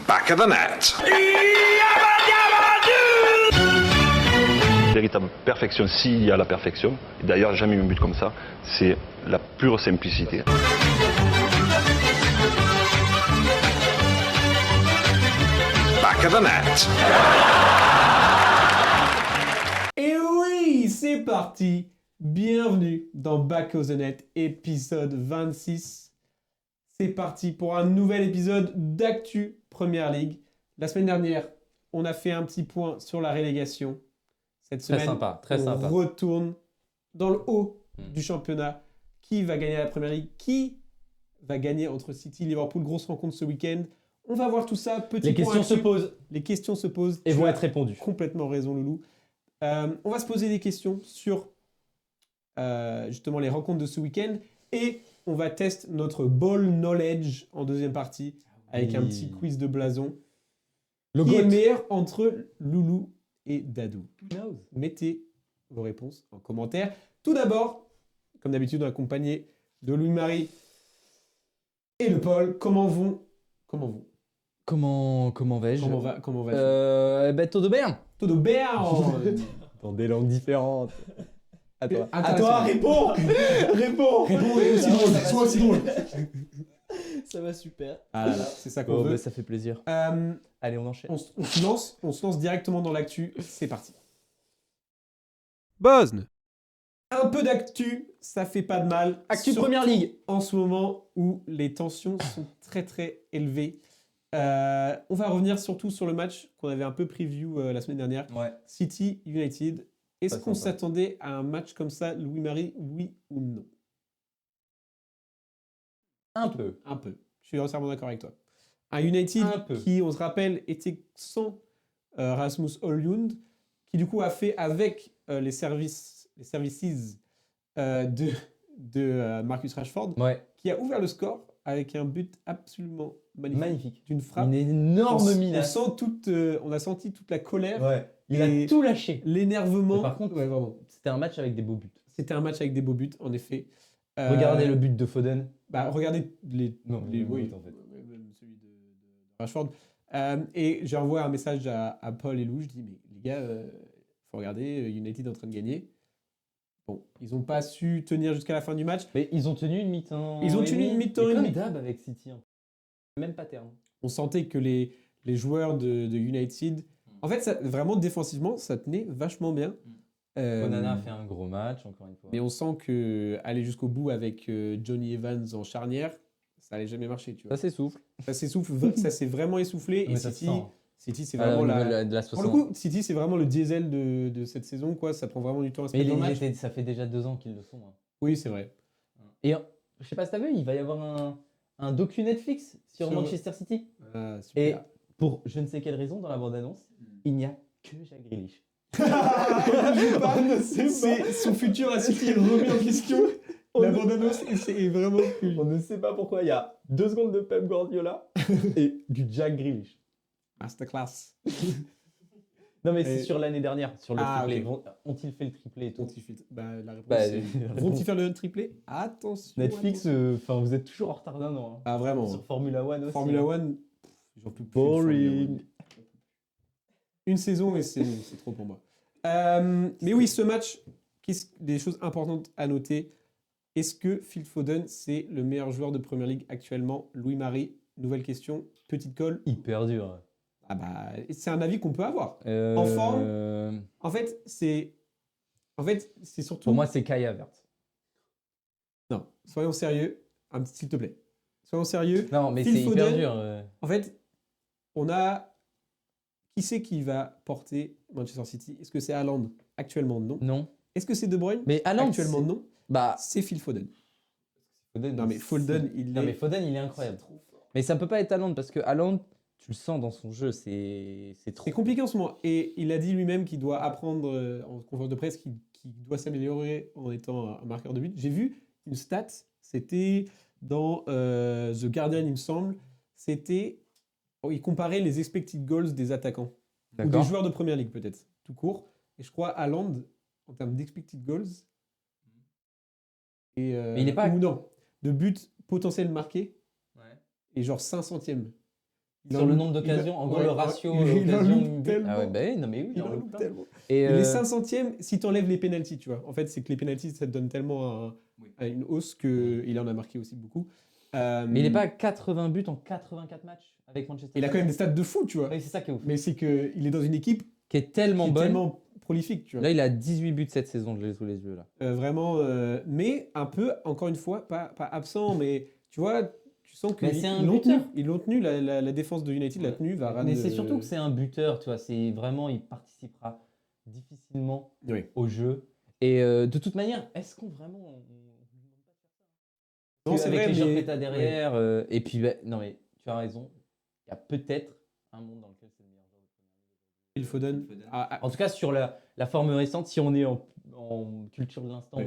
Back of the net. Véritable perfection, s'il y a la perfection, et d'ailleurs jamais eu un but comme ça, c'est la pure simplicité. Back of the net. Et oui, c'est parti. Bienvenue dans Back of the Net, épisode 26. C'est parti pour un nouvel épisode d'Actu Première Ligue. La semaine dernière, on a fait un petit point sur la relégation. Cette semaine, Très on sympa. retourne dans le haut du championnat. Qui va gagner la Première Ligue? Qui va gagner entre City et Liverpool? Grosse rencontre ce week-end. On va voir tout ça. Petit Les point questions se actu. posent Les questions se posent. et Tu vont as être répondues. complètement raison, Loulou. On va se poser des questions sur justement les rencontres de ce week-end et on va tester notre ball knowledge en deuxième partie avec un petit quiz de blason. Le Qui est GOAT. meilleur entre Loulou et Dadou? Mettez vos réponses en commentaire. Tout d'abord, comme d'habitude, accompagné de Louis-Marie et de Paul. Comment vont Comment vais-je Comment va-t-il? Todo bien. Todo bien. Dans des langues différentes. À toi. À toi, réponds. Réponds et aussi drôle. Sois aussi drôle. Ça va super. Ah là là, c'est ça qu'on veut. Ça fait plaisir. Euh, Allez, on enchaîne. on se lance directement dans l'actu. C'est parti. Bosne. Un peu d'actu, ça fait pas de mal. Actu Surtout Première Ligue. En ce moment où les tensions sont très très élevées. On va revenir surtout sur le match qu'on avait un peu preview la semaine dernière. Ouais. City United. Est-ce Pas qu'on sympa. s'attendait à un match comme ça, Louis-Marie, oui ou non? Un peu. Un peu. Je suis entièrement d'accord avec toi. Un United Un peu. qui, on se rappelle, était sans Rasmus Højlund, qui du coup a fait avec les services de Marcus Rashford, Ouais. qui a ouvert le score avec un but absolument magnifique. Magnifique. D'une frappe. Une énorme minace. On a senti toute la colère, Ouais. Il Et- a tout lâché. l'énervement. Mais par contre, Ouais, vraiment. c'était un match avec des beaux buts. C'était un match avec des beaux buts, en effet. Regardez le but de Foden. Bah, regardez les les oui, buts, en fait. même celui de Rashford. Et j'envoie un message à Paul et Lou. Je dis, mais les gars, faut regarder, United est en train de gagner. Bon, ils n'ont pas su tenir jusqu'à la fin du match. Mais ils ont tenu une mi-temps. Ils ont et tenu demi. une mi-temps Mais et comme demi. d'hab avec City. Même pattern. On sentait que les joueurs de United, en fait, vraiment défensivement, ça tenait vachement bien. Onana a fait un gros match, encore une fois. Mais on sent que aller jusqu'au bout avec Johnny Evans en charnière, ça allait jamais marcher, tu vois. Ça s'essouffle. Ça s'essouffle, ça s'est vraiment essoufflé. Mais Et ça se City, sent. City, c'est À vraiment de la Pour le coup, City, c'est vraiment le diesel de cette saison, quoi. Ça prend vraiment du temps à se Mais mettre dans le match. ça fait déjà 2 ans qu'ils le sont. Hein. Oui, c'est vrai. Et je sais pas si t'as vu, il va y avoir un docu Netflix sur Sur- Manchester City. Ah, Et super. pour je ne sais quelle raison, dans la bande-annonce, il n'y a que Jack Grealish. C'est son futur à City est remis en question. La bande-annonce est vraiment On ne sait pas pourquoi il y a 2 secondes de Pep Guardiola et du Jack Grealish. masterclass. Non mais c'est Et- sur l'année dernière, sur le Ah, triplé. ok. Ont-ils fait le triplé et tout La réponse, Bah, c'est... Vont-ils faire le triplé? Attention. Netflix, attention. enfin vous êtes toujours en retard d'un an. Hein. Ah, vraiment. Sur Formula One aussi. Formula hein. One, j'en peux plus. de Formula Boring. One. Une saison et c'est trop pour moi. Mais oui, ce match, des choses importantes à noter. Est-ce que Phil Foden, c'est le meilleur joueur de Premier League actuellement? Louis-Marie, nouvelle question, petite colle. Hyper dur. Ah bah, c'est un avis qu'on peut avoir. En forme En fait, c'est surtout... Pour moi, c'est Kai Havertz. Non, soyons sérieux. S'il te plaît. Soyons sérieux. Non, mais Phil c'est hyper Foden, dur. En fait, on a... Qui c'est qui va porter Manchester City? Est-ce que c'est Haaland? Actuellement, non. Non. Est-ce que c'est De Bruyne? Mais Haaland, Actuellement, non. Bah, C'est Phil Foden. Foden, Non, mais Foden, Non, mais Foden, il est incroyable. Mais ça peut pas être Haaland parce que Haaland, tu le sens dans son jeu, c'est trop. C'est compliqué en ce moment. Et il a dit lui-même qu'il doit apprendre en conférence de presse, qu'il doit s'améliorer en étant un marqueur de but. J'ai vu une stat, c'était dans The Guardian, il me semble. C'était... il comparait les expected goals des attaquants. Ou des D'accord. joueurs de Première Ligue, peut-être, tout court. Et je crois Haaland, en termes d'expected goals... Et, Mais il est pas- Ou non, de buts potentiels marqués, Ouais. et genre 500e. Sur le nombre d'occasions, en gros, le ratio occasion. Ah ouais, bah oui, non mais oui, Il il en en loupe loupe plein. tellement. Et Et les 500e, si tu enlèves les pénaltys, tu vois. En fait, c'est que les pénaltys, ça te donne tellement une hausse qu'il en a marqué aussi beaucoup. mais il est pas à 80 buts en 84 matchs avec Manchester Il a quand même des stats de fou, tu vois. Oui, c'est ça qui est ouf. Mais c'est qu'il est dans une équipe Qui est tellement qui est bonne. tellement prolifique, tu vois. Là, il a 18 buts cette saison, je l'ai sous les yeux là. Vraiment, mais un peu, encore une fois, pas absent, mais tu vois, tu sens Mais qu'ils c'est un l'ont tenu. buteur. Ils l'ont tenu, la défense de United l'a tenu. Varane, Mais c'est surtout que c'est un buteur, tu vois. C'est vraiment, il participera difficilement Oui. au jeu. Et de toute manière, est-ce qu'on vraiment. Non, c'est avec vrai, les joueurs mais- que tu as derrière. Et puis, bah, non, mais tu as raison. Il y a peut-être un monde dans lequel c'est le meilleur joueur de Premier League. Phil Foden. Phil Foden. Ah, En tout cas, sur la forme récente, si on est en culture de l'instant,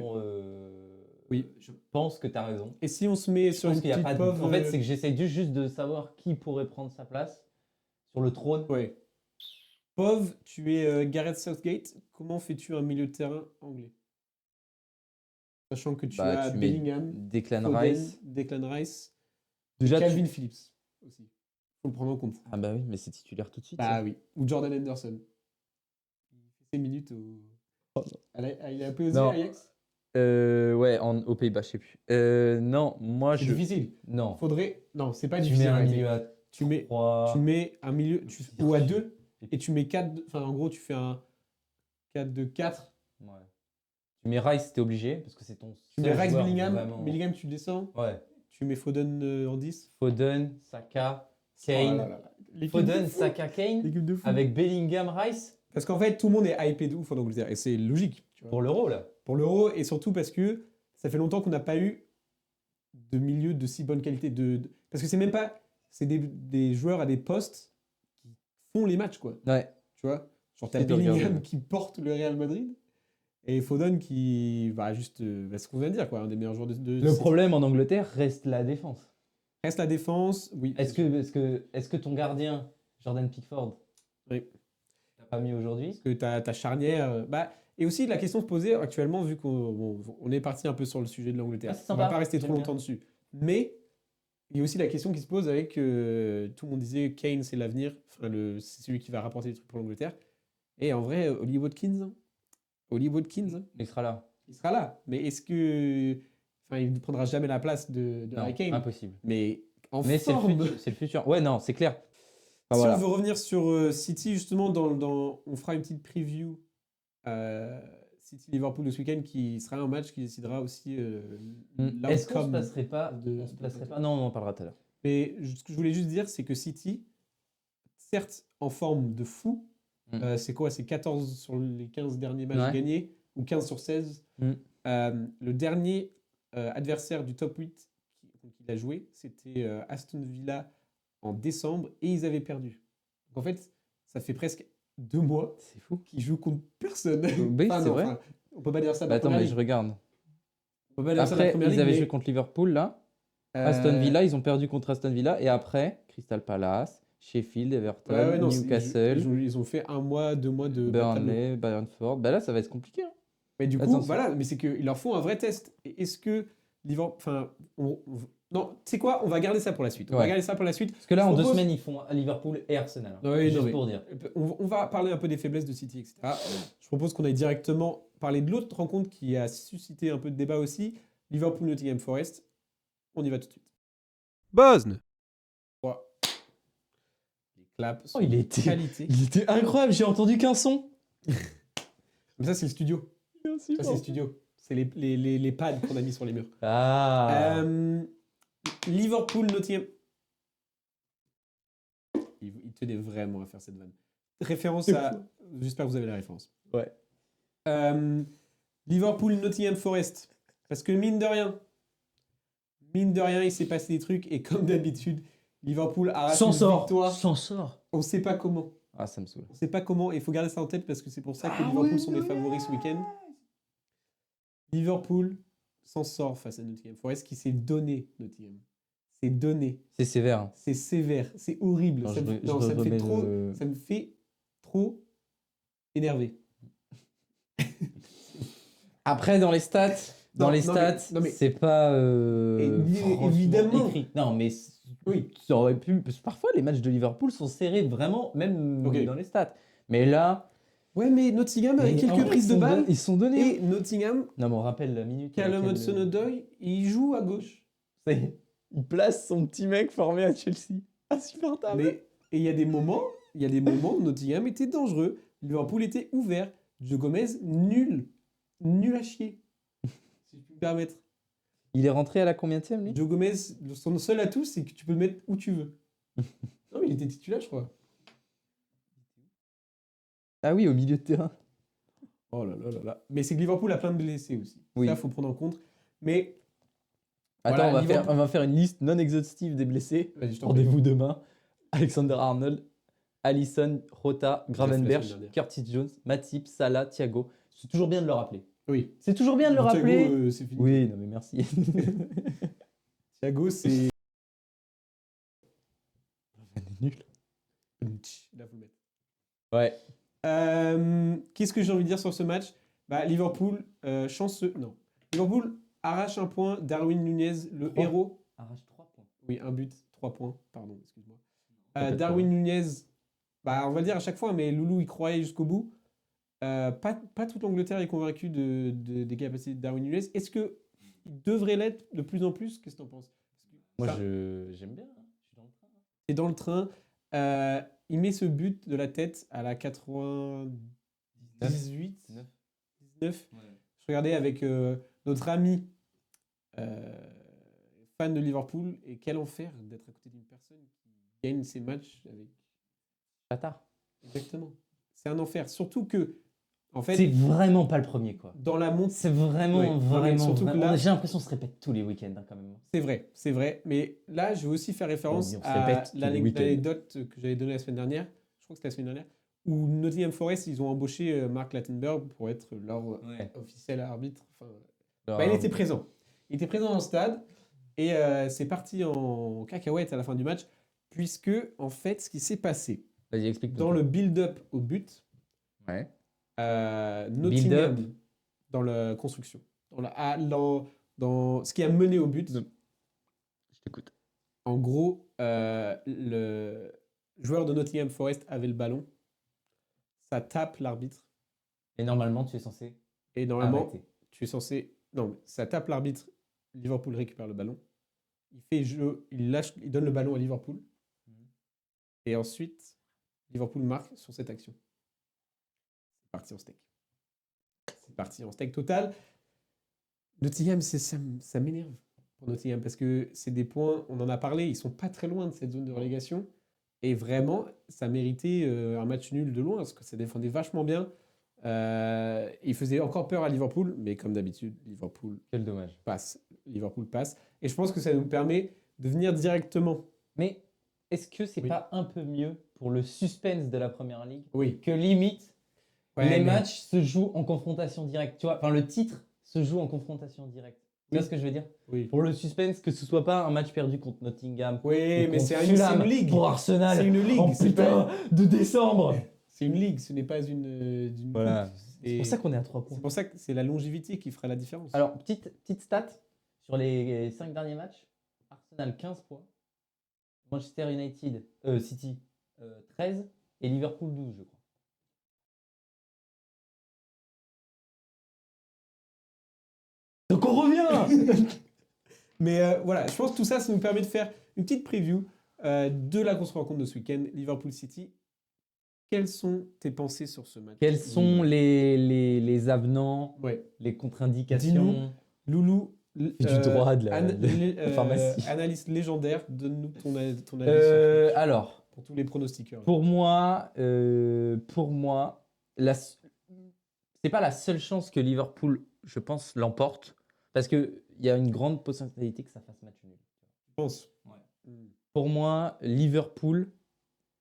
Oui. je pense que tu as raison. et si on se met Je sur pense une qu'il y a petite pas de... pauvre... En fait, c'est que j'essaie juste de savoir qui pourrait prendre sa place sur le trône. Ouais. Pauvre, tu es Gareth Southgate. Comment fais-tu un milieu de terrain anglais? Sachant que tu Bah, as tu mets Bellingham, Declan Foden, Rice. Declan Rice, Déjà, Calvin Phillips aussi. Faut le prendre en compte. Ah bah oui, mais c'est titulaire tout de suite. Bah ça. oui. Ou Jordan Henderson. Il fait ses minutes au... Il est un peu osé, Non. Ajax. Ouais, aux Pays-Bas, je sais plus. Non, moi C'est je. difficile. Non. Faudrait... Non, c'est pas Tu difficile. mets un arrêtez. milieu à Tu mets, 3. tu mets un milieu ou à 2 et tu mets 4. Enfin, en gros, tu fais un 4-2-4. Ouais. Tu mets Rice, t'es obligé, parce que c'est ton. Tu mets seul Rice joueur Bellingham. vraiment- Bellingham, tu le descends. Ouais. Tu mets Foden en 10. Foden, Saka, Oh Kane. là là là. L'équipe Foden, de fou. Saka, Kane. L'équipe de fou. Avec Bellingham, Rice. Parce qu'en fait, tout le monde est hypé de ouf en Angleterre. Et c'est logique. Tu vois. Pour l'Euro, là. Pour l'Euro. Et surtout parce que ça fait longtemps qu'on n'a pas eu de milieu de si bonne qualité. Parce que c'est même pas. C'est des joueurs à des postes qui font les matchs, quoi. Ouais. Tu vois, genre t'as C'est de regarder. Bellingham qui porte le Real Madrid et Foden qui va juste ce qu'on vient de dire, quoi, un des meilleurs joueurs de Le problème en Angleterre reste la défense. reste la défense. Oui. Est-ce que ton gardien, Jordan Pickford, Oui. t'as pas mis aujourd'hui? Parce que ta charnière. Et aussi la question se posait actuellement vu qu'on est parti un peu sur le sujet de l'Angleterre. Ah, c'est On va sympa. pas rester trop J'aime longtemps dessus. Mais il y a aussi la question qui se pose avec tout le monde disait Kane c'est l'avenir, enfin, c'est celui qui va rapporter des trucs pour l'Angleterre. Et en vrai, Oli Watkins, Il sera là. il sera là. Mais est-ce que. Enfin, il ne prendra jamais la place de Non, Harry Kane. impossible. Mais en Mais c'est forme. c'est le futur. Ouais, non, c'est clair. Enfin, Si voilà. on veut revenir sur City, justement, on fera une petite preview City-Liverpool de ce week-end qui sera un match qui décidera aussi Est-ce qu'on se l'outcome. passerait pas de- on se placerait pas. Non, on en parlera tout à l'heure. Mais ce que je voulais juste dire, c'est que City, certes en forme de fou, c'est quoi? C'est 14 sur les 15 derniers matchs Ouais. gagnés, ou 15 sur 16. Mm. Le dernier adversaire du top 8 qu'il a joué, c'était Aston Villa en décembre, et ils avaient perdu. Donc en fait, ça fait presque 2 mois C'est fou. qu'ils jouent contre personne. Oui, c'est non, vrai. on peut pas dire ça de Bah, la attends, Première mais Ligue. je regarde. On peut pas dire ça de la Après, Première ils Ligue, avaient mais, joué contre Liverpool, là. euh, Aston Villa, ils ont perdu contre Aston Villa. Et après, Crystal Palace, Sheffield, Everton, ouais, non, Newcastle, ils ont fait 1 mois, 2 mois de bataille. Burnley, Brentford. Bah là, ça va être compliqué. Hein. Mais du coup, Attention. voilà, mais c'est qu'il leur faut un vrai test. Et est-ce que Liverpool. Enfin, non, tu sais quoi? On va garder ça pour la suite. On va Ouais. garder ça pour la suite. Parce que là, Je en 2 propose- semaines, ils font Liverpool et Arsenal. Non, oui, Juste non, mais- pour dire. On va parler un peu des faiblesses de City, etc. Je propose qu'on aille directement parler de l'autre rencontre qui a suscité un peu de débat aussi. Liverpool-Nottingham Forest. On y va tout de suite. Bosne. Les claps sont Oh, il de était- qualité. Il était incroyable, j'ai entendu qu'un son. Mais ça, c'est le studio. Ça, c'est le studio. C'est les pads qu'on a mis sur les murs. Ah. Liverpool-Nottingham. Il tenait vraiment à faire cette vanne. Référence C'est à. J'espère que vous avez la référence. Ouais. Liverpool-Nottingham Forest. Parce que mine de rien, il s'est passé des trucs et comme d'habitude, Liverpool arrache S'en une sort. victoire. S'en sort. On ne sait pas comment. Ah, ça me saoule. On ne sait pas comment et il faut garder ça en tête parce que c'est pour ça que Ah Liverpool ouais, sont les ouais. favoris ce week-end. Liverpool s'en sort face à Nottingham Forest qui s'est donné Nottingham. C'est donné. C'est sévère. Hein. C'est sévère. C'est horrible. Non, ça, je me, re- non, je ça me fait remets trop, le- ça me fait trop énervé. Après, dans les stats, Non, non, mais- non, mais- c'est pas Évidemment. franchement écrit. Non, mais Oui. Ça aurait pu. Parce que parfois, les matchs de Liverpool sont serrés vraiment, même Ok. dans les stats. Mais là. Ouais, mais Nottingham avec mais en quelques vrai, prises de balles. Ils sont donnés. Et Nottingham, Non, mais on rappelle la minute. à Callum laquelle, Hudson-Odoi, il joue à gauche. Il place son petit mec formé à Chelsea. Insupportable. Mais et il y a des moments où Nottingham était dangereux. Liverpool était ouvert. Joe Gomez, nul. Nul à chier. Si je puis me permettre. Il est rentré à la combienième, lui? Joe Gomez, son seul atout, c'est que tu peux le mettre où tu veux. Non, mais il était titulaire, je crois. Ah oui, au milieu de terrain. Oh là là là là. Mais c'est que Liverpool a plein de blessés aussi. Oui. Ça, il faut prendre en compte. Mais. Attends, Voilà, on Liverpool- va faire une liste non exhaustive des blessés. Vas-y, je t'en prie. Rendez-vous demain. Alexander Arnold, Alisson, Rota, fait la semaine Gravenberch, dernière. Curtis Jones, Matip, Salah, Thiago. C'est toujours bien de le rappeler. Oui. C'est toujours bien de le Thiago, rappeler. c'est fini. Oui, non mais merci. Thiago, c'est. Nul. Là, faut le mettre. Ouais. Qu'est-ce que j'ai envie de dire sur ce match? Bah, Liverpool, chanceux. Non. Liverpool arrache un point. Darwin Nunez, le Trois. héros. Arrache 3 points. Oui, un but, 3 points. Pardon, excuse-moi. T'inquiète Darwin pas. Nunez, bah, on va le dire à chaque fois, mais Loulou, il croyait jusqu'au bout. Pas toute l'Angleterre est convaincue des capacités de Darwin Nunez. Est-ce qu'il devrait l'être de plus en plus? Qu'est-ce que tu en penses? Moi, Ça, j'aime bien. Hein. Je suis dans le train. t'es dans le train. Il met ce but de la tête à la 98, 19. Je regardais avec notre ami fan de Liverpool, et quel enfer d'être à côté d'une personne qui gagne ses matchs avec. Bâtard. Exactement. C'est un enfer. Surtout que, en fait, C'est vraiment pas le premier, quoi. dans la montée. C'est vraiment, Oui, non, mais vraiment. surtout que vraiment- là- J'ai l'impression qu'on se répète tous les week-ends, hein, quand même. C'est vrai. Mais là, je veux aussi faire référence Oui, on se à répète tous les week-ends. l'anecdote que j'avais donnée la semaine dernière. Je crois que c'était la semaine dernière. Où Nottingham Forest, ils ont embauché Mark Lattenberg pour être leur officiel arbitre. Enfin, bah, il était présent. Il était présent dans le stade. Et c'est parti en cacahuète à la fin du match. Puisque, en fait, ce qui s'est passé Vas-y, explique. dans le build-up au but, Ouais. Nottingham, dans la construction, dans ce qui a mené au but, Je t'écoute. en gros, le joueur de Nottingham Forest avait le ballon, ça tape l'arbitre, Et normalement, tu es censé et normalement, arrêter. tu es censé... Non, mais ça tape l'arbitre, Liverpool récupère le ballon, il fait jeu, il donne le ballon à Liverpool, et ensuite, Liverpool marque sur cette action. C'est parti en steak. C'est parti en steak total. Nottingham, ça m'énerve pour Nottingham parce que c'est des points, on en a parlé, ils sont pas très loin de cette zone de relégation. Et vraiment, ça méritait un match nul de loin parce que ça défendait vachement bien. Il faisait encore peur à Liverpool, mais comme d'habitude, Liverpool Quel dommage. passe. Liverpool passe. Et je pense que ça nous permet de venir directement. Mais est-ce que c'est Oui. pas un peu mieux pour le suspense de la Première Ligue Oui. que limite Ouais, les mais- matchs se jouent en confrontation directe? Tu vois, enfin le titre se joue en confrontation directe. Tu vois Oui. ce que je veux dire? Oui. Pour le suspense, que ce soit pas un match perdu contre Nottingham. Oui, ou mais contre c'est Fulham une ligue. pour Arsenal. C'est une ligue. Oh c'est putain, pas- de décembre. C'est une ligue, ce n'est pas une Voilà. coupe. C'est Et pour ça qu'on est à 3 points. c'est pour ça que c'est la longévité qui fera la différence. Alors, petite stat sur les 5 derniers matchs. Arsenal 15 points. Manchester United, City 13 et Liverpool 12, je crois. Donc on revient. Mais voilà, je pense que tout ça, ça nous permet de faire une petite preview de la grosse rencontre de ce week-end, Liverpool City. Quelles sont tes pensées sur ce match? Quels sont les avenants, Ouais. les contre-indications? Dis-nous. Loulou, Du droit de la pharmacie. analyste légendaire, donne-nous ton avis sur- Alors, pour tous les pronostiqueurs. pour moi, c'est pas la seule chance que Liverpool, je pense, l'emporte, parce qu'il y a une grande possibilité que ça fasse match nul. Je pense. Ouais. Pour moi, Liverpool,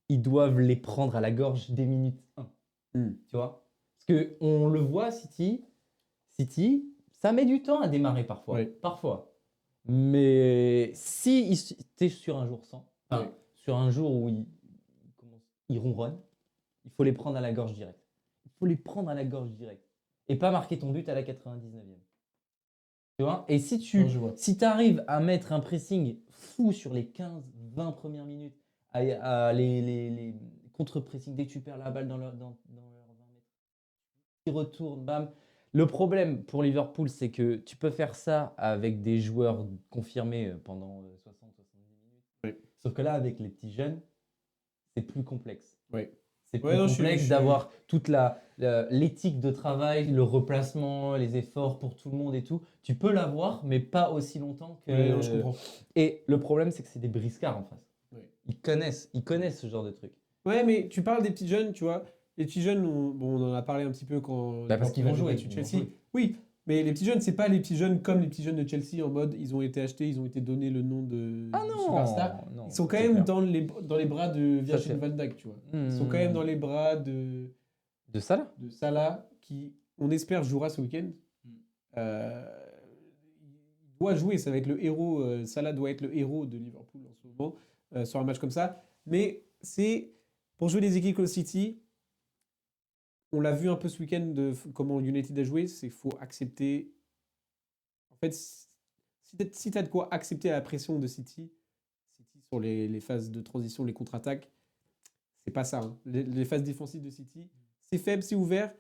ils doivent les prendre à la gorge dès minute 1. Mm. Tu vois? Parce qu'on le voit, City, ça met du temps à démarrer parfois. Ouais. Parfois. Mais si tu es sur un jour sans, enfin, Ouais. sur un jour où ils ronronnent, il faut les prendre à la gorge directe. Il faut les prendre à la gorge directe. Et pas marquer ton but à la 99e. Tu vois? Et si Non, je vois. tu arrives à mettre un pressing fou sur les 15-20 premières minutes, à les contre-pressing, dès que tu perds la balle dans leur 20 mètres, ils retournent, bam. Le problème pour Liverpool, c'est que tu peux faire ça avec des joueurs confirmés pendant 60-70 minutes. Oui. Sauf que là, avec les petits jeunes, c'est plus complexe. Oui. C'est plus Ouais, non, complexe d'avoir toute l'éthique de travail, le replacement, les efforts pour tout le monde et tout. Tu peux l'avoir, mais pas aussi longtemps que. Ouais, non, je comprends. Et le problème, c'est que c'est des briscards en face. Ouais. Ils connaissent ce genre de truc. Ouais, mais tu parles des petits jeunes, tu vois. Les petits jeunes, on en a parlé un petit peu quand. Bah, parce qu'ils vont jouer. Battu Chelsea. Oui, mais les petits jeunes, c'est pas les petits jeunes comme les petits jeunes de Chelsea en mode ils ont été achetés, ils ont été donnés le nom de superstar. non, Ils sont quand c'est même clair. dans les bras de Virgil c'est- van Dijk, tu vois. Ils sont quand même dans les bras de Salah. Salah, qui, on espère, jouera ce week-end. Il doit jouer, ça va être le héros. Salah doit être le héros de Liverpool en ce moment, sur un match comme ça. Mais c'est pour jouer des équipes comme City. On l'a vu un peu ce week-end de comment United a joué. C'est faut accepter. En fait, si tu as de quoi accepter la pression de City sur les phases de transition, les contre-attaques, c'est pas ça. Hein. Les phases défensives de City, c'est faible, c'est ouvert.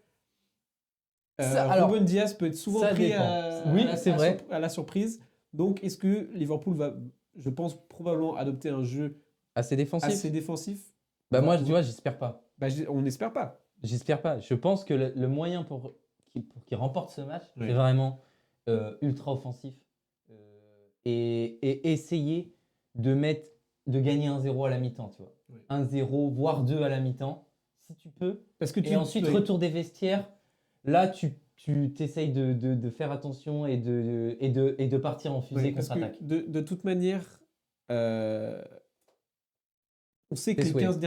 Alors, Ruben Dias peut être souvent ça pris dépend. Oui, c'est vrai. à la surprise. Donc, est-ce que Liverpool va, je pense, probablement adopter un jeu Assez défensif. assez défensif? Bah, moi, tu vois, j'espère pas. Bah, on n'espère pas. J'espère pas. Je pense que le moyen pour qu'il remporte ce match, Oui. c'est vraiment ultra offensif et essayer de gagner 1-0 à la mi-temps, tu vois. Oui. 1-0, voire 2 à la mi-temps, si tu peux. Parce que Et ensuite, oui. retour des vestiaires. Là, tu t'essayes de faire attention et de partir en fusée Oui, parce que contre-attaque. de toute manière, on sait que Tes les souhaits. 15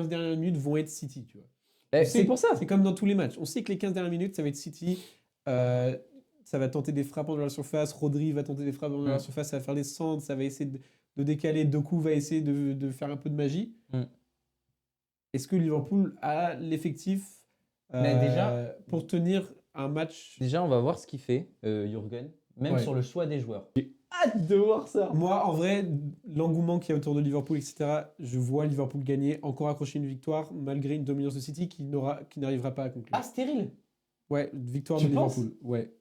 dernières minutes, vont être City, tu vois. Eh, On c'est sait- pour ça. C'est comme dans tous les matchs. On sait que les 15 dernières minutes, ça va être City. Ça va tenter des frappes dans la surface. Rodri va tenter des frappes dans la surface. Ça va faire des centres. Ça va essayer de décaler. Doku va essayer de faire un peu de magie. Est-ce que Liverpool a l'effectif Mais déjà- pour tenir un match? Déjà, on va voir ce qu'il fait, Jürgen, même Ouais. sur le choix des joueurs. J'ai hâte de voir ça. Moi, en vrai, l'engouement qu'il y a autour de Liverpool, etc., je vois Liverpool gagner, encore accrocher une victoire, malgré une dominance de City qui n'arrivera pas à conclure. Ah, stérile. Ouais, victoire Tu de penses? Liverpool. Ouais.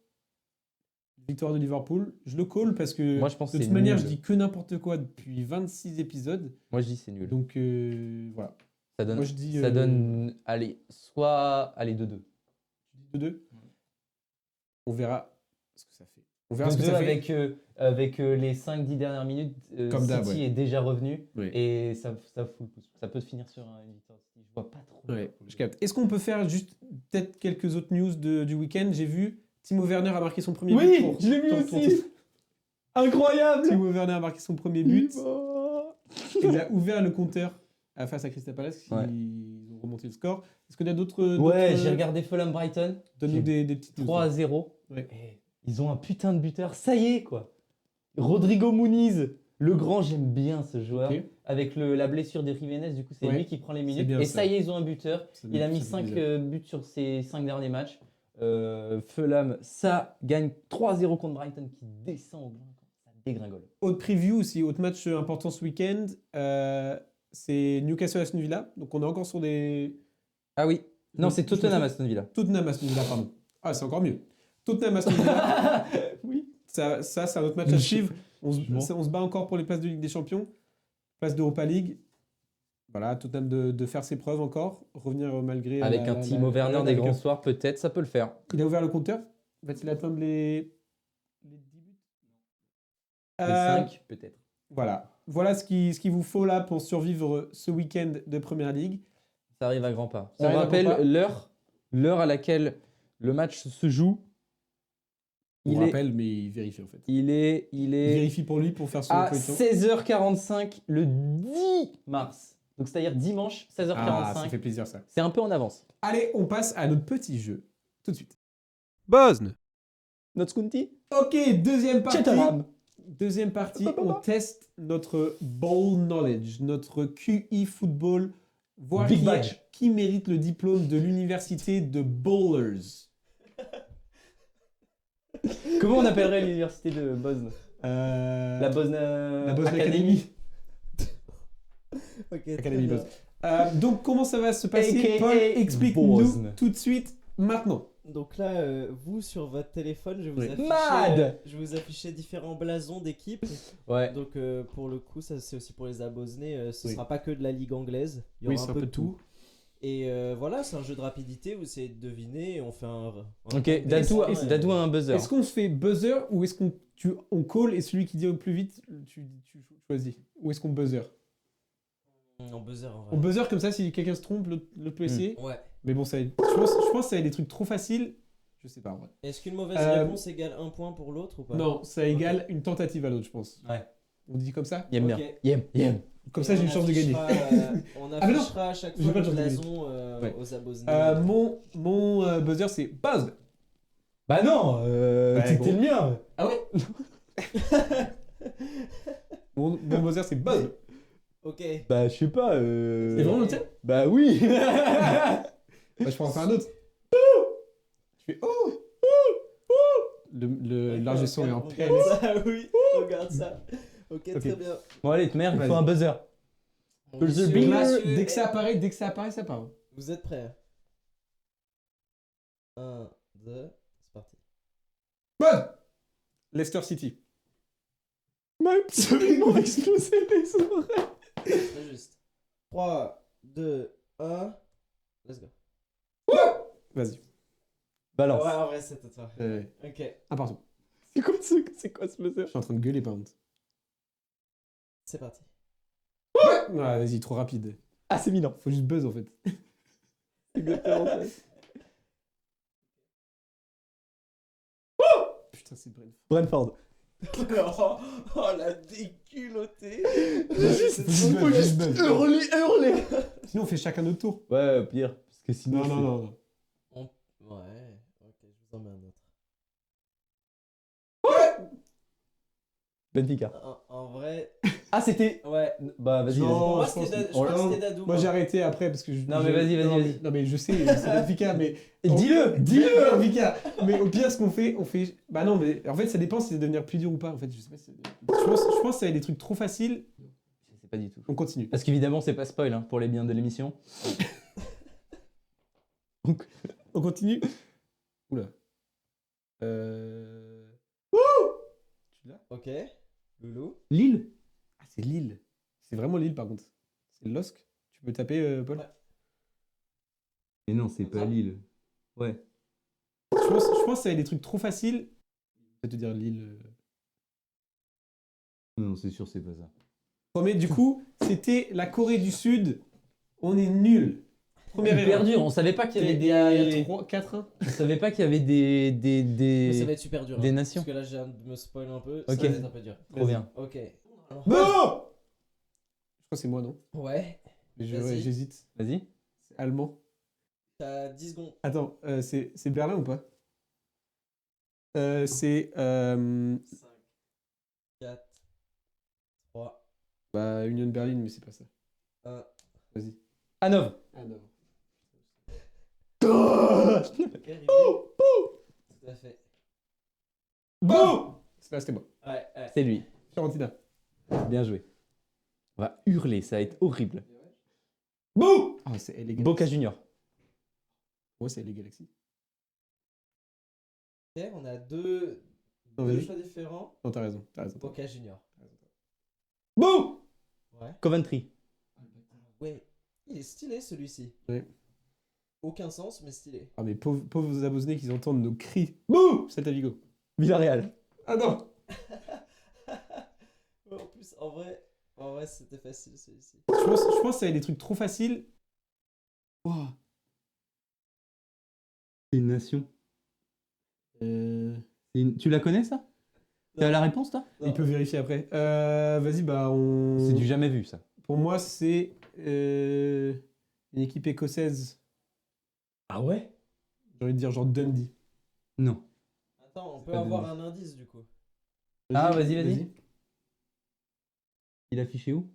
Victoire de Liverpool. Je le call parce que Moi, je pense de que toute c'est manière, nul. je dis que n'importe quoi depuis 26 épisodes. Moi, je dis c'est nul. Donc, voilà. Ça donne, Moi, je dis, ça donne allez, allez, 2-2. Je dis 2-2. On verra ce que ça fait. On verra ce que 2-2 ça fait. avec les 5-10 dernières minutes, Comme d'hab, City ouais. est déjà revenu Oui. et ça fout le pouce. Ça peut se finir sur une victoire. Je vois pas trop. Ouais, je capte. Est-ce qu'on peut faire juste peut-être quelques autres news du week-end? J'ai vu Timo Werner a marqué son premier but. Oui, pour- je l'ai vu pour- aussi. Incroyable. Timo Werner a marqué son premier but. Il a ouvert le compteur face à Crystal Palace. Ouais. Ils ont remonté le score. Est-ce qu'il y a d'autres... Ouais, j'ai regardé Fulham Brighton. Donne-nous des petites news. 3-0. Ouais. Et ils ont un putain de buteur. Ça y est, quoi. Rodrigo Muniz, le grand, j'aime bien ce joueur. Ok. Avec la blessure de Jiménez, du coup, c'est Ouais. lui qui prend les C'est minutes. bien Et ça. ça y est, ils ont un buteur. Ça Il a fait mis 5 plaisir. buts sur ses 5 derniers matchs. Fulham, ça gagne 3-0 contre Brighton qui descend au blanc. Ça dégringole. Autre preview aussi, autre match important ce week-end, c'est Newcastle-Aston Villa. Donc on est encore sur des... Ah oui. Non, c'est Je me Tottenham trompe. Aston Villa. Tottenham-Aston Villa, pardon. Ah, c'est encore mieux. Tottenham-Aston Villa. Oui. Ça, c'est un autre match à suivre. On Bon. se bat encore pour les places de Ligue des Champions, place d'Europa League. Voilà, Tottenham de faire ses preuves encore, revenir malgré... Avec un Timo Werner des grands soirs, peut-être, ça peut le faire. Il a ouvert le compteur. Va-t-il atteindre les 10 buts? Les 5, peut-être. Voilà ce qu'il vous faut là pour survivre ce week-end de Première Ligue. Ça arrive à grands pas. Ça On arrive à rappelle grands pas. l'heure à laquelle le match se joue. On rappelle, mais il vérifie en fait. Il est Il vérifie pour lui pour faire son à position. 16h45 le 10 mars. Donc c'est-à-dire dimanche 16h45. Ah, ça fait plaisir ça. C'est un peu en avance. Allez, on passe à notre petit jeu tout de suite. Bosne. Notre Skunti Ok, deuxième partie. Cheltenham. Deuxième partie, on teste notre ball knowledge, notre QI football, voir Big match. qui mérite le diplôme de l'université de Bowlers. Comment on appellerait l'université de Bosne? La Bosne Academy. Ok, Academy très Buzz. bien. Donc, comment ça va se passer? AKA Paul, explique-nous Bosne. tout de suite, maintenant. Donc là, vous sur votre téléphone, je vais vous Oui. afficher, Mad je vais vous afficher différents blasons d'équipes. Ouais. Donc pour le coup, ça c'est aussi pour les abonnés. Ce Oui. sera pas que de la ligue anglaise. Il y aura Oui, c'est un peu de tout. Et voilà, c'est un jeu de rapidité. Vous essayez de deviner. Et on fait un Ok, Dadou a un buzzer. Est-ce qu'on fait buzzer ou est-ce on call et celui qui dit au plus vite, tu choisis? Ou est-ce qu'on buzzer? en buzzer en On vrai. buzzer comme ça, si quelqu'un se trompe, l'autre peut essayer. Ouais. Mais bon, je pense que ça va être des trucs trop faciles. Je sais pas, en vrai. Est-ce qu'une mauvaise réponse égale un point pour l'autre ou pas? Non, ça égale une tentative à l'autre, je pense. Ouais. On dit comme ça? Yem bien. Ok. Yem. Comme Et ça, j'ai on une chance de gagner. affichera, on Ah, mais non. affichera à chaque J'ai fois pas le de chance de gagner. blason Ouais. aux abonnés. Mon buzzer, c'est buzz. Bah non, Ouais, c'était bon. le mien. Ah ouais? Mon buzzer, c'est buzz. Ok. Bah je sais pas. C'est vraiment le tien? Bah oui. Bah, je peux en faire un autre. Je fais oh! L'ingé son est en PLS. Regarde ça, oui, regarde ça. Ok, Ok. très bien. Bon allez, te merde, il faut Vas-y. un buzzer. Bon, Buzzer messieurs, Donc là, messieurs, dès que ça apparaît, ça part. vous êtes prêts? 1, 2, c'est parti. Buzz! Leicester City. m'a absolument explosé les oreilles. Très juste. 3, 2, 1, let's go. Vas-y. Balance. Ouais, en vrai, c'était toi. Ok. Un partout. C'est quoi ce buzzer? Je suis en train de gueuler par contre. C'est parti. Ouais, vas-y, trop rapide. Ah c'est minant. Faut juste buzz en fait. Exactement ça. Putain, c'est Brent. Brentford. Oh, la déculottée. Faut juste buzz. Hurler. Sinon, on fait chacun notre tour. Ouais, au pire. Parce que sinon. Non. Ouais, ok, je vous en mets un autre. Benfica. En vrai, Ah c'était. ouais. Bah vas-y. Non. vas-y. Pour moi, je pense c'était que- je crois que Non, c'était Dadou. Moi, j'ai arrêté après parce que je. Non, mais vas-y, non, vas-y. Non, mais je sais, c'est Benfica, mais. Dis-le. Benfica. Mais au pire, ce qu'on fait, Bah non, mais en fait, ça dépend si c'est devenir plus dur ou pas. En fait, je sais pas si. Je pense que ça va être des trucs trop faciles. Je sais pas du tout. On continue. Parce qu'évidemment c'est pas spoil hein, pour les biens de l'émission. Donc. On continue. Oula. Tu l'as? Ok. Loulou. Lille. Ah, c'est Lille. C'est vraiment Lille par contre. C'est LOSC. Tu peux taper, Paul? Ouais. Mais non c'est pas Lille. Ouais. Je pense que ça va être des trucs trop faciles. Je vais te dire Lille. Non c'est sûr c'est pas ça. Premier, du coup, c'était la Corée du Sud. On est nul. Première Hyper erreur. dur. On savait pas qu'il y avait Il y a des. 3, 4-1. On savait pas qu'il y avait des. Ça va être super dur. des hein, nations. Parce que là, je viens de me spoil un peu. Ok. Ça va être un peu dur. Trop bien. Ok. Non! Je crois que c'est moi, non? Ouais. Mais Vas-y. j'hésite. Vas-y. C'est allemand. T'as 10 secondes. Attends, c'est Berlin ou pas? C'est 5, 4, 3, bah, Union Berlin, mais c'est pas ça. 1. Vas-y. Hanovre. Ah non. Ok, Rivi. Tout à fait. Bon! C'était moi. Ouais. C'est lui. Fiorentina. Bien joué. On va hurler, ça va être horrible. Bouh! Ah, c'est LA Galaxy. Boca Junior. Ouais, c'est LA Galaxy. Ok, on a deux Non, vas-y. choix différents. Non, t'as raison. Boca Junior. Bouh! Ouais. Coventry. Ouais. Il est stylé celui-ci. Ouais. Aucun sens, mais stylé. Ah, mais pauvres abonnés qui entendent nos cris. Bouh! Celta Vigo. Villarreal. Ah non! Ouais, en vrai, c'était facile celui-ci. Je pense que ça va être des trucs trop faciles. Ouah. C'est une nation. Euh... Tu la connais ça? T'as la réponse toi? Il peut vérifier après. Vas-y, bah on. C'est du jamais vu ça. Pour moi, c'est une équipe écossaise. Ah ouais? J'ai envie de dire genre Dundee. Non. Attends, on peut pas avoir donné. un indice du coup. Ah, vas-y. Il a affiché où?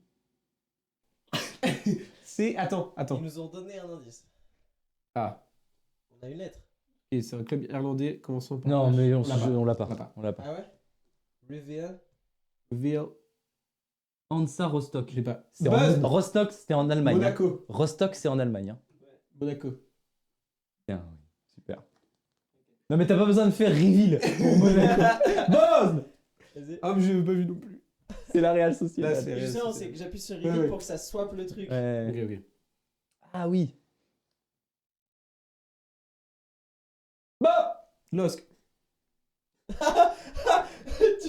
C'est. Attends. Ils nous ont donné un indice. Ah. On a une lettre. Et c'est un club irlandais commençant par Non, H. mais l'a pas. on l'a pas. On l'a pas. On l'a pas. Ah ouais Reveal. Real, Hansa Rostock. je l'ai pas. C'était Buzz. Rostock, c'était en Allemagne. hein. Monaco. Rostock, c'est en Allemagne. hein. Monaco. Bien, oui. Super. Non, mais t'as pas besoin de faire reveal pour Monaco. Buzz. Vas-y. Ah, mais je l'ai pas vu non plus. C'est la Real Sociedad. Là, c'est- Justement, c'est que j'appuie sur Ouais, Reveal ouais. pour que ça swap le truc. Ouais. Ok, ok. Ah oui. Bah Losk.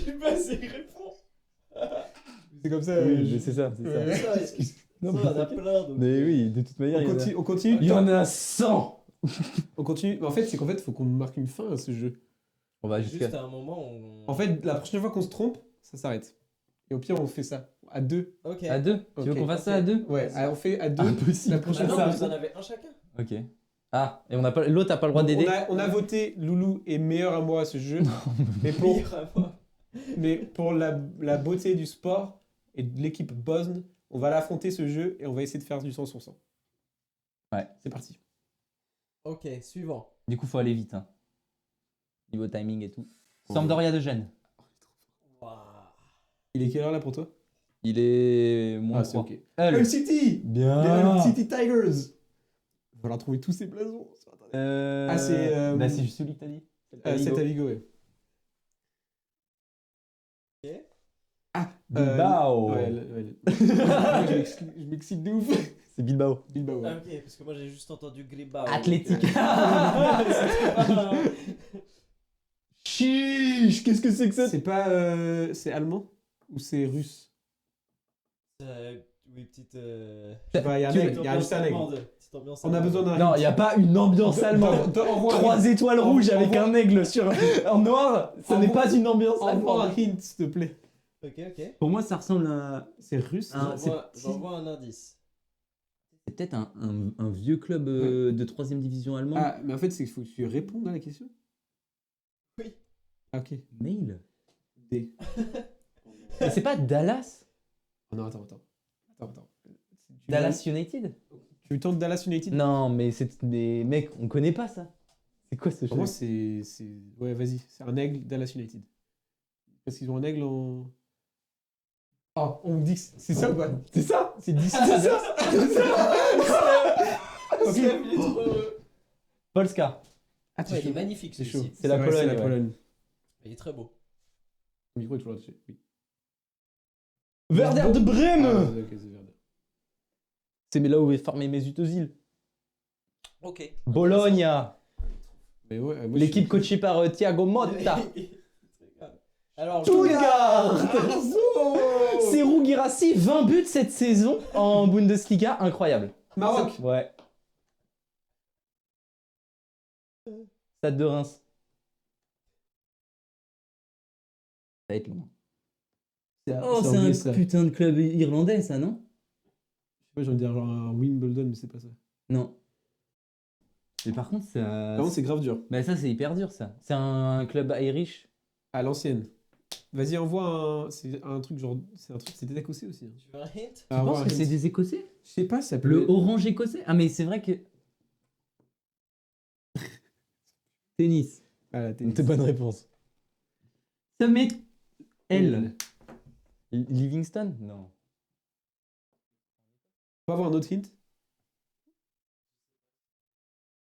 Tu passes et il répond. C'est comme ça. Oui, mais c'est ça, c'est Ouais. ça. Ça, Non, ça, mais on a plein. Donc... Mais oui, de toute manière, On continue. il y en a 100. On continue. Mais en fait, c'est qu'en fait, faut qu'on marque une fin à ce jeu. On va jusqu'à. Juste à un moment, on... En fait, la prochaine fois qu'on se trompe, ça s'arrête. Et au pire, on fait ça à deux. Ok. À deux. Tu veux Ok. qu'on fasse ça à deux? Ouais, on fait à deux. Impossible. La Ah prochaine non, fois. vous en avez un chacun. Ok. Ah, et on a pas, l'autre a pas le droit d'aider. On a voté Loulou est meilleur à moi à ce jeu. mais pour, Meilleur à moi. mais pour la beauté du sport et de l'équipe Bosne, on va l'affronter ce jeu et on va essayer de faire du 100 sur 100. Ouais. C'est parti. Ok, suivant. Du coup, faut aller vite. Hein. Niveau timing et tout. Ouais. Sampdoria de Gênes. Waouh. Il est quelle heure là pour toi? Il est moins Ah, c'est 3. ok. Hull. Hull City! Bien. Les Hull City Tigers! Il va falloir trouver tous ces blasons. sur Internet. Ah, c'est, Bah, c'est celui que t'as dit. C'est à Vigo, ouais. Ok. Ah, Bilbao. ouais. Je m'excite de ouf. C'est Bilbao. Bilbao, ouais. Ah, ok, parce que moi j'ai juste entendu Gribao. Athlétique. Ah, Chiche, qu'est-ce que c'est que ça? C'est pas. C'est allemand? Ou c'est russe? oui, petite. Je sais pas, il y a un Tu- aigle. Il y a juste un aigle. Petite ambiance On a allemande. besoin d'un. Non, il n'y a pas une ambiance allemande. Envoie 3 étoiles rouges avec envoie- un aigle sur en noir, ça n'est envoie- pas une ambiance Envoie un allemande. hint, s'il te plaît. Ok, ok. Pour moi, ça ressemble à. C'est russe? Ah, c'est J'envoie un indice. C'est peut-être un vieux club de 3ème division allemande. Ah, mais en fait, c'est qu'il faut que tu répondes à la question. Oui. Ah, ok. Mail. D. Mais c'est pas Dallas? Oh non, attends. Dallas United? Tu tentes Dallas United? Non, mais c'est des mecs, on connaît pas ça. C'est quoi ce Pour moi, jeu? c'est. Ouais, vas-y. C'est un aigle Dallas United. Parce qu'ils ont un aigle en. Oh, on me dit que c'est ça ou pas? C'est ça? C'est 10. C'est ça? Ok. Seb, il est trop heureux. Polska. Ah, Ouais, il est magnifique C'est chaud. celui-ci. C'est la vrai, Pologne, C'est la ouais. Pologne. Il est très beau. Le micro est toujours là-dessus. Oui. Werder de Brême. Ah, ok, c'est Werder. C'est là où est formé Mesut Özil. Ok. Bologna. Mais ouais, moi, L'équipe je- coachée par Thiago Motta. Alors, Stuttgart. Serhou Guirassy, 20 buts cette saison en Bundesliga, incroyable. Maroc. Ouais. Stade de Reims. Ça va être long. Oh, c'est anglais, un ça. putain de club irlandais, ça, non? Je sais pas, j'ai envie de dire genre un Wimbledon, mais c'est pas ça. Non. Mais par contre, ça. Par contre, c'est grave dur. Bah, ça, c'est hyper dur, ça. C'est un club Irish. À l'ancienne. Vas-y, envoie un. C'est un truc genre. C'est un truc. C'est des écossais aussi. Hein. tu veux un hint? Tu penses que c'est des Écossais? Je sais pas, ça peut. Le orange écossais? Ah, mais c'est vrai que. Tennis. Ah, la tennis. bonne réponse. Summit L. Livingston? Non. On peut avoir un autre hint?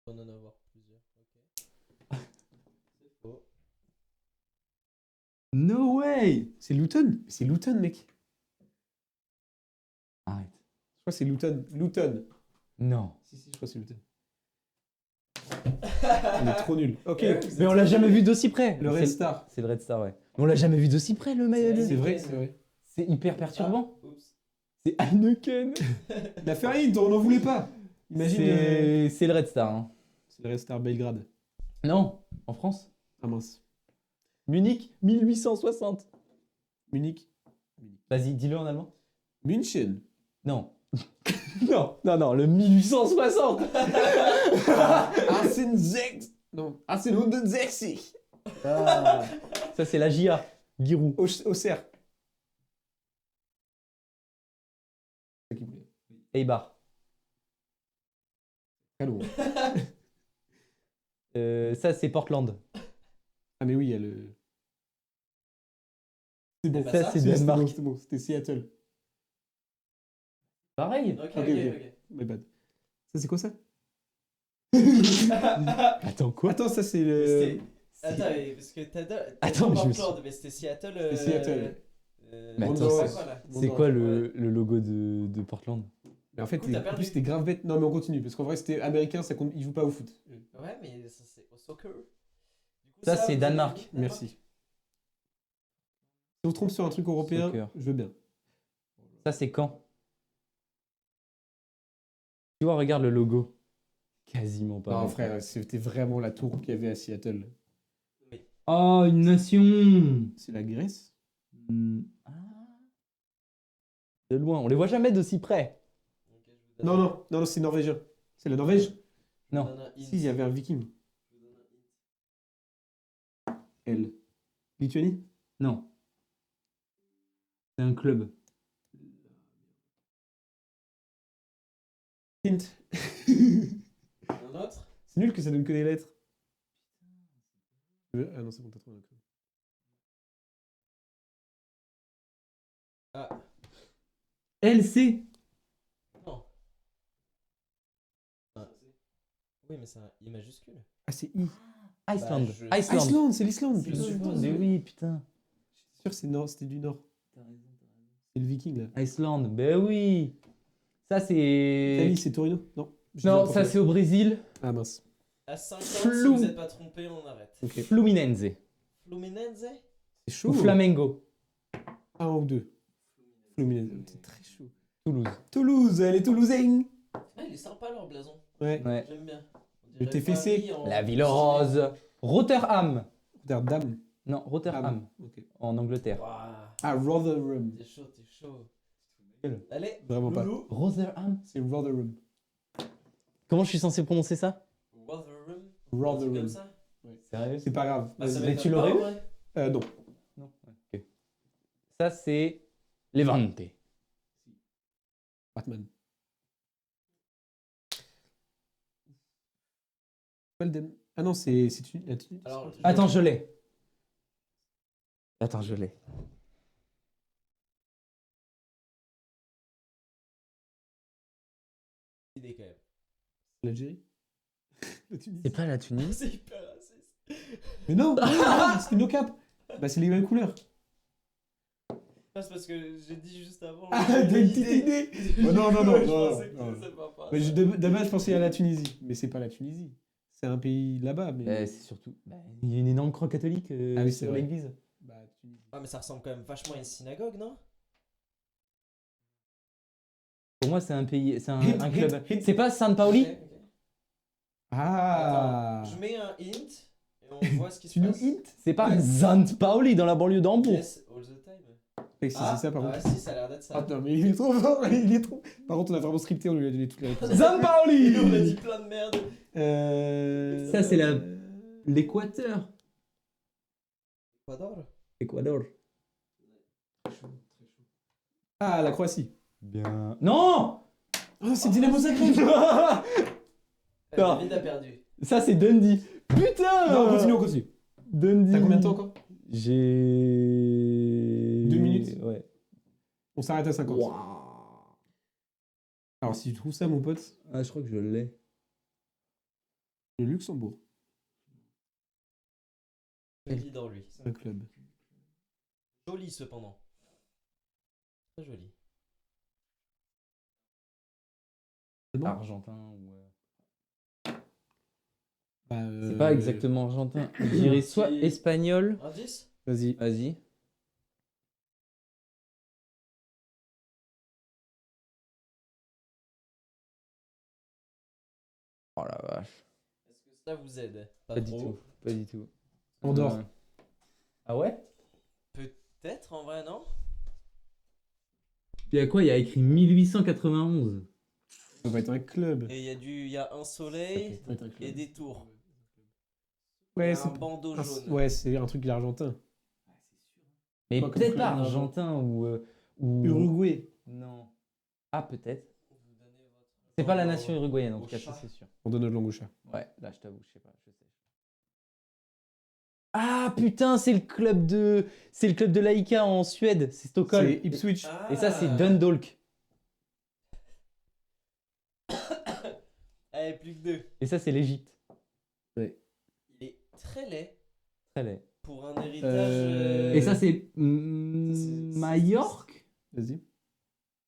On en a avoir plusieurs. Ok. C'est faux. No way! C'est Luton. C'est Luton, mec. Arrête. Je crois que c'est Luton. Luton. Non. Si, je crois que c'est Luton. On est trop nul. Ok. Mais on l'a jamais vu d'aussi près. Le Red Star. C'est le Red Star, ouais. Mais on l'a jamais vu d'aussi près, le maillot. C'est vrai, c'est vrai. C'est hyper perturbant. Ah, oups. C'est Heineken. La Ferrari, on n'en voulait pas. Imagine. C'est le Red Star. Hein. C'est le Red Star Belgrade. Non, en France. Ah mince. Munich, 1860. Munich. Vas-y, dis-le en allemand. München. Non. non, le 1860. Arsène Non, Arsène 160. Ah. Ça, c'est la JA. Giroud. Auxerre. Eibar. Très lourd. Ça, c'est Portland. Ah, mais oui, il y a le. C'est bon, pas Ça, ça c'est Si, c'était Danemark. bon, c'était bon, c'était Seattle. Pareil. Ok, Ok, ok, ok. My bad. Ça, c'est quoi ça? ok. Attends, quoi? Attends, ça, c'est Mais le. c'était- Attends, mais parce que t'as Attends, mais je me Portland, mais c'était Seattle. C'était Seattle. Mais Bon, attends, non, c'est- quoi, là C'est quoi le logo de Portland? Mais en fait, Du coup, t'as en perdu. plus, c'était grave bête. Non, mais on continue, parce qu'en vrai, c'était américain, ça compte... ils jouent pas au foot. Ouais, mais ça, c'est au soccer. Du coup, Ça, c'est vous Danemark. avez dit Merci. Si on se trompe sur un truc européen, Soccer. je veux bien. Ça, c'est quand? Tu vois, regarde le logo. Quasiment pas. Non, frère, c'était vraiment la tour qu'il y avait à Seattle. Oh, une nation! C'est la Grèce? Ah. De loin, on les voit jamais d'aussi près. Ok, je vous donne- Non, non, non, non, c'est norvégien. C'est la Norvège? je vous Non. donne un hint. Si, il y avait un viking. Je vous donne un hint. Elle. Lituanie? Non. C'est un club. Hint. Un autre C'est nul que ça donne que des lettres. Ah non, c'est bon, t'as trouvé un club. Ah, LC. non. Ah, oui, mais c'est un I majuscule. Ah, c'est I. Iceland. Bah, je- Iceland. Iceland, c'est l'Islande. C'est putain. le suppose. Mais oui, putain. J'étais sûr que c'était du Nord. C'est le viking, là. Iceland, ben oui. Ça, c'est. Italie, c'est Torino? Non. Je dis Non, n'importe ça, quoi. c'est au Brésil. Ah, mince. À 50, Flou. si vous n'êtes pas trompé, on arrête. Ok. Fluminense. Fluminense C'est chaud. Ou Flamengo. Un ou deux. Fluminense. C'est très chaud. Toulouse. Toulouse, elle est toulousaine. Ah, il est sympa leur blason. Ouais. Ouais. J'aime bien. On Le dirait TFC. Paris en- La ville rose. Rotterdam. Rotterdam. Non, Rotterdam. Ok. En Angleterre. Waouh, Ah, Rotherham. t'es chaud, t'es chaud. Quel Allez, Vraiment pas. Loulou. Rotherham. C'est Rotherham. Comment je suis censé prononcer ça? Rotherham. Un truc Rotherham. comme ça. Sérieux? C'est pas grave. Ah, ça Vas-y. m'étonne tu pas, l'aurais eu ouais. Non. Non. Ok. Ça, c'est Levante. Batman. Ah non, c'est la Tunisie. Alors, Attends, je l'ai. Attends, je l'ai. idée quand même. L'Algérie. La Tunisie. C'est pas la Tunisie? C'est hyper raciste. Mais non, c'est no cap. Bah, c'est les mêmes couleurs. Ah, c'est parce que j'ai dit juste avant. Ah, j'ai t'as une petite idée. Oh, non, non, non, Je non, pensais que non. ça va pas. Mais de base, je pensais à la Tunisie. Mais c'est pas la Tunisie. C'est un pays là-bas. Mais... C'est surtout. Il y a une énorme croix catholique Ah oui, c'est sur vrai. l'église. Bah, Tunisie. Ah, mais ça ressemble quand même vachement à une synagogue, non? Pour moi, c'est un pays, c'est un Hint, club. hint. C'est pas San Paoli? Ok, ok. Ah. Attends, je mets un hint et on voit ce qui se Tu nous passe. hint C'est pas San Paoli dans la banlieue d'Hambourg. Yes, all the time. Mec, c'est ça par ah, contre. si, ça a l'air d'être ça. Ah non, mais il est trop fort. Il est trop. Par contre, on a vraiment scripté. On lui a donné toutes les réponses. San Paoli. On a dit plein de merde. Ça, c'est l'Équateur. Ecuador. Équateur. Ah, la Croatie. Bien. Non. Oh, c'est Dynamo Zagreb. Non. David a perdu. Ça, c'est Dundee. Putain. Non, on continue. Dundee. T'as combien de temps encore? J'ai 2 minutes. Ouais. On s'arrête à 50. Alors, si tu trouves ça, mon pote, Ah, je crois que je l'ai. le Luxembourg, Je le dis dans lui. c'est un club. Joli cependant. Très joli. C'est bon Argentin ou. Bah, C'est pas exactement argentin. Je dirais soit Qui- espagnol. Indice? Vas-y. Vas-y. Oh la vache. Est-ce que ça vous aide? Pas du tout. Pas du tout. Andorre. Ah ouais? Peut-être en vrai, non? Il y a quoi? Il y a écrit 1891. Ça va être un club. Et il y a un soleil Ça va être un club. et des tours. Ouais, un c'est bandeau un- jaune. ouais, c'est un truc argentin. Mais Pas comme peut-être club pas argentin. argentin ou. Uruguay. Non. Ah, peut-être. Vous donnez votre C'est pas la langue nation uruguayenne en au tout cas, chat. ça c'est sûr. On donne notre langue au chat. Ouais, là je t'avoue, je sais pas. Je sais. Ah putain, c'est le club de l'Aïka en Suède, c'est Stockholm. C'est Ipswich. Ah. Et ça, c'est Dundalk. Allez, plus que 2. Et ça, c'est l'Égypte. Il est très laid Très laid. pour un héritage. Et ça, c'est c'est- Majorque. Vas-y.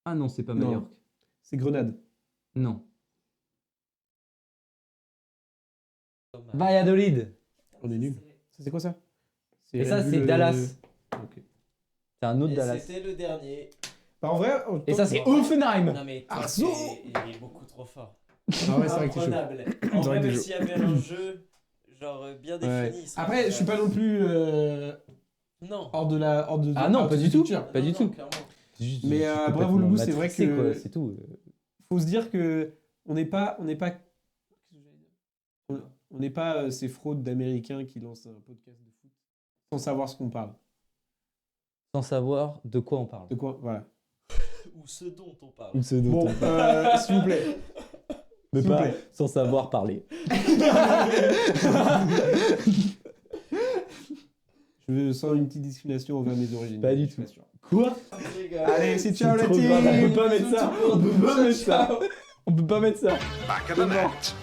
Ah non, c'est pas Non. Majorque. C'est Grenade. Non. dommage. Valladolid. On est nul. Ça, c'est quoi ça? Et ça, Red c'est Bull, Dallas. Ok. C'est un autre Et Dallas. c'était le dernier. Bah, en vrai. Et ça, c'est Non. Offenheim. Non mais toi, Arceau. il est beaucoup trop fort. Ah ouais, c'est vrai que t'es chaud. Imprenable. C'est En vrai vrai, que même t'es s'il y avait un jeu genre bien Ouais. défini. il serait Après, je suis pas non plus Non. hors de la. Ah non, pas du tout. culture. Pas du Non, tout. clairement. C'est juste- Mais, c'est bravo, complètement Loulou, c'est vrai matrixé, que- quoi, c'est tout. Faut se dire que on n'est pas. On n'est pas ces fraudes d'Américains qui lancent un podcast de foot sans savoir ce qu'on parle. Sans savoir de quoi on parle. De quoi? Voilà. Ou ce dont on parle. Ou ce dont Bon, on parle. s'il vous plaît. Mais s'il vous pas plaît. sans savoir parler. Je sens une petite discrimination envers mes origines. Pas du Je suis tout. sûr. Quoi? Les gars. Allez, c'est ciao la trop team. grave, on peut pas mettre ça. On peut pas mettre ça. On peut pas mettre ça. Back of the net.